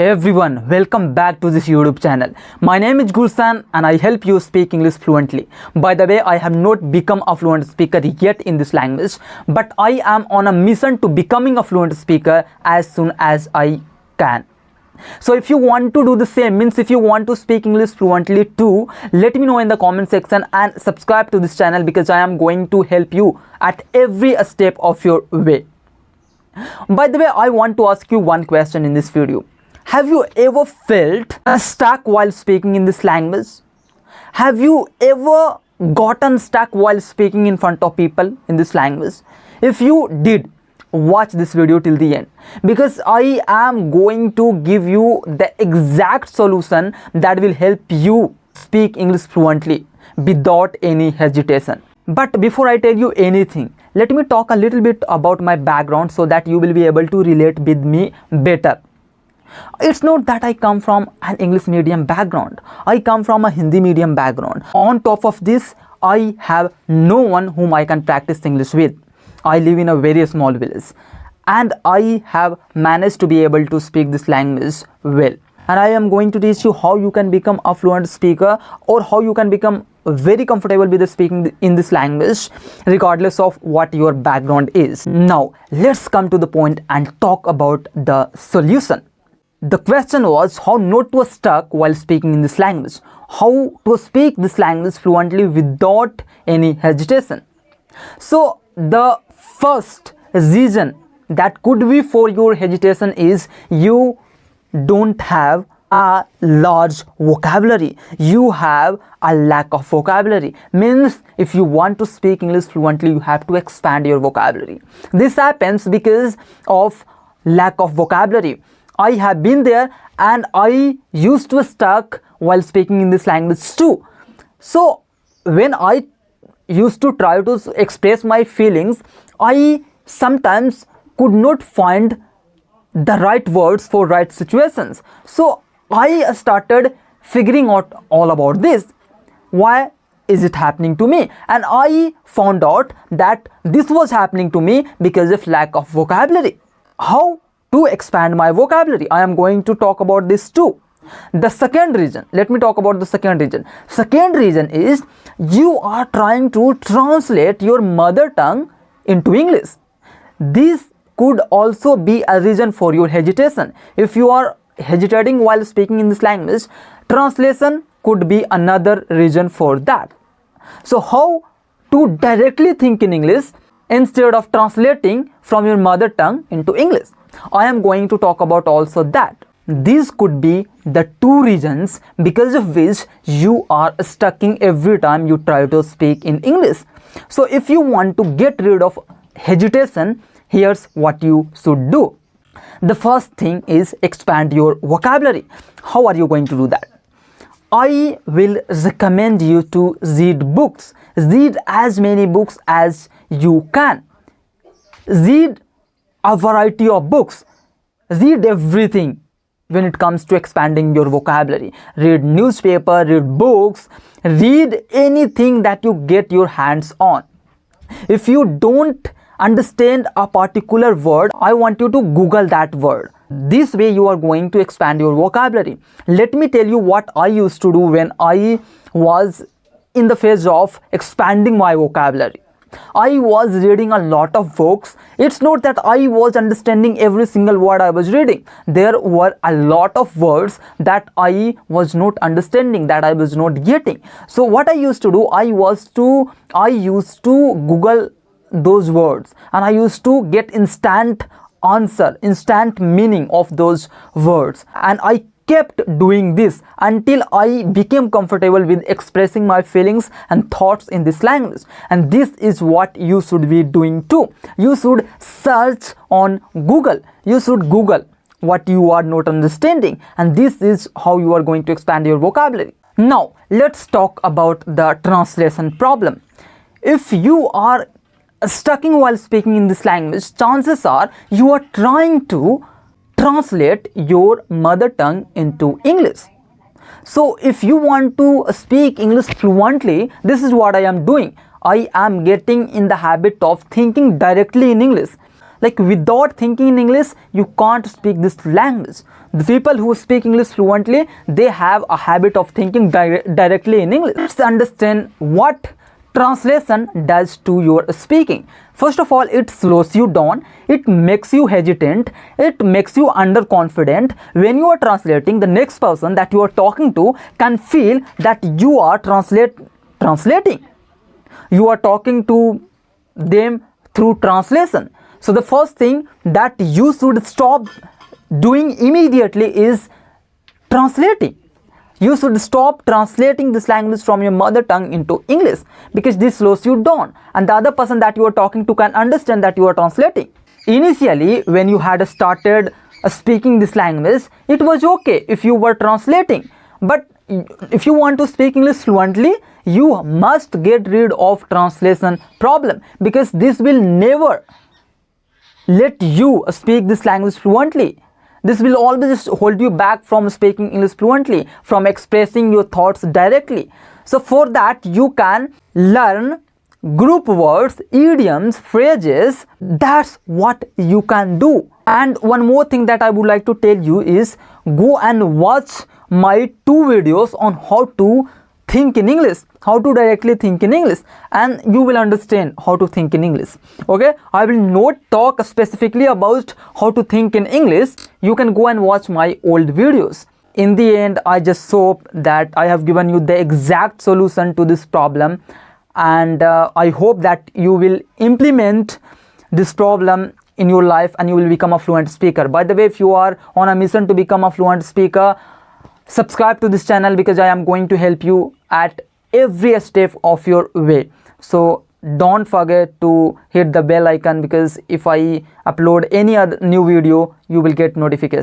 Everyone, welcome back to this YouTube channel. My name is Gulsan and I help you speak English fluently. By the way, I have not become a fluent speaker yet in this language, but I am on a mission to becoming a fluent speaker as soon as I can. So if you want to do the same, means if you want to speak English fluently too, let me know in the comment section and subscribe to this channel because I am going to help you at every step of your way. By the way, I want to ask you one question in this video. Have you ever felt stuck while speaking in this language? Have you ever gotten stuck while speaking in front of people in this language? If you did, watch this video till the end because I am going to give you the exact solution that will help you speak English fluently without any hesitation. But before I tell you anything, let me talk a little bit about my background so that you will be able to relate with me better. It's not that I come from an English medium background. I come from a Hindi medium background. On top of this, I have no one whom I can practice English with. I live in a very small village and I have managed to be able to speak this language well. And I am going to teach you how you can become a fluent speaker or how you can become very comfortable with speaking in this language regardless of what your background is. Now, let's come to the point and talk about the solution. The question was how not to stuck while speaking in this language, how to speak this language fluently without any hesitation. So the first reason that could be for your hesitation is you don't have a large vocabulary. You have a lack of vocabulary. Means if you want to speak English fluently, you have to expand your vocabulary. This happens because of lack of vocabulary. I have been there and I used to stuck while speaking in this language too. So when I used to try to express my feelings, I sometimes could not find the right words for right situations. So I started figuring out all about this. Why is it happening to me? And I found out that this was happening to me because of lack of vocabulary. How to expand my vocabulary? I am going to talk about this too. The second reason, let me talk about the second reason. Second reason is you are trying to translate your mother tongue into English. This could also be a reason for your hesitation. If you are hesitating while speaking in this language, translation could be another reason for that. So how to directly think in English instead of translating from your mother tongue into English? I am going to talk about also that. These could be the two reasons because of which you are stucking every time you try to speak in English. So if you want to get rid of hesitation, here's what you should do. The first thing is expand your vocabulary. How are you going to do that? I will recommend you to read books. Read as many books as you can. Read a variety of books. Read everything when it comes to expanding your vocabulary. Read newspaper, read books, read anything that you get your hands on. If you don't understand a particular word, I want you to Google that word. This way you are going to expand your vocabulary. Let me tell you what I used to do when I was in the phase of expanding my vocabulary. I was reading a lot of books. It's not that I was understanding every single word I was reading. There were a lot of words that I was not understanding, that I was not getting. So what I used to do, I used to Google those words and I used to get instant answer, instant meaning of those words, and I kept doing this until I became comfortable with expressing my feelings and thoughts in this language. And this is what you should be doing too. You should search on Google. You should Google what you are not understanding, and this is how you are going to expand your vocabulary. Now let's talk about the translation problem. If you are stuck while speaking in this language, chances are you are trying to translate your mother tongue into English. So if you want to speak English fluently, this is what I am doing. I am getting in the habit of thinking directly in English. Like without thinking in English, you can't speak this language. The people who speak English fluently, they have a habit of thinking directly in English. Let's understand what translation does to your speaking. First of all, it slows you down, it makes you hesitant, it makes you underconfident. When you are translating, the next person that you are talking to can feel that you are translating. You are talking to them through translation. So the first thing that you should stop doing immediately is translating. You should stop translating this language from your mother tongue into English, because this slows you down and the other person that you are talking to can understand that you are translating. Initially, when you had started speaking this language, it was okay if you were translating, but if you want to speak English fluently, you must get rid of translation problem, because this will never let you speak this language fluently. This will always hold you back from speaking English fluently, from expressing your thoughts directly. So for that, you can learn group words, idioms, phrases. That's what you can do. And one more thing that I would like to tell you is, go and watch my 2 videos on how to think in English, how to directly think in English, and you will understand how to think in English. Okay, I will not talk specifically about how to think in English. You can go and watch my old videos. In the end, I just hope that I have given you the exact solution to this problem, and I hope that you will implement this problem in your life and you will become a fluent speaker. By the way, if you are on a mission to become a fluent speaker, subscribe to this channel, because I am going to help you at every step of your way. So don't forget to hit the bell icon, because if I upload any other new video, you will get notification.